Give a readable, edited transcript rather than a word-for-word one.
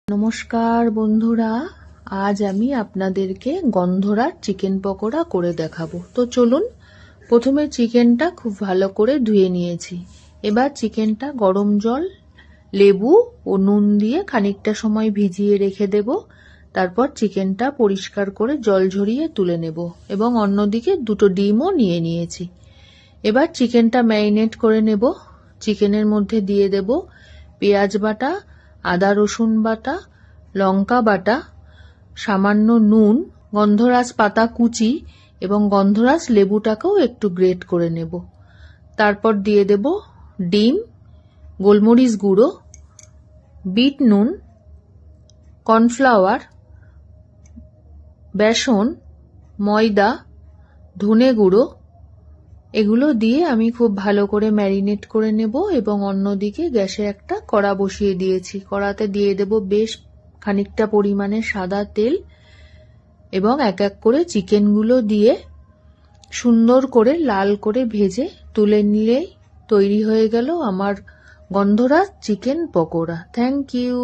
নমস্কার বন্ধুরা, আজ আমি আপনাদেরকে গন্ধরাজ চিকেন পকোড়া করে দেখাবো। তো চলুন, প্রথমে চিকেনটা খুব ভালো করে ধুয়ে নিয়েছি। এবার চিকেনটা গরম জল, লেবু ও নুন দিয়ে খানিকটা সময় ভিজিয়ে রেখে দেব। তারপর চিকেনটা পরিষ্কার করে জল ঝরিয়ে তুলে নেব এবং অন্যদিকে দুটো ডিমও নিয়ে নিয়েছি। এবার চিকেনটা ম্যারিনেট করে নেব। চিকেনের মধ্যে দিয়ে দেব পেঁয়াজ বাটা, আদা রসুন বাটা, লঙ্কা বাটা, সামান্য নুন, গন্ধরাজ পাতা কুচি এবং গন্ধরাজ লেবুটাকেও একটু গ্রেট করে নেব। তারপর দিয়ে দেব ডিম, গোলমরিচ গুঁড়ো, বিট নুন, কর্নফ্লাওয়ার, বেসন, ময়দা, ধনে গুঁড়ো। এগুলো দিয়ে আমি খুব ভালো করে ম্যারিনেট করে নেব এবং অন্যদিকে গ্যাসে একটা কড়া বসিয়ে দিয়েছি। কড়াতে দিয়ে দেব বেশ খানিকটা পরিমাণে সাদা তেল এবং এক এক করে চিকেনগুলো দিয়ে সুন্দর করে লাল করে ভেজে তুলে নিলেই তৈরি হয়ে গেল আমার গন্ধরাজ চিকেন পকোড়া। Thank you.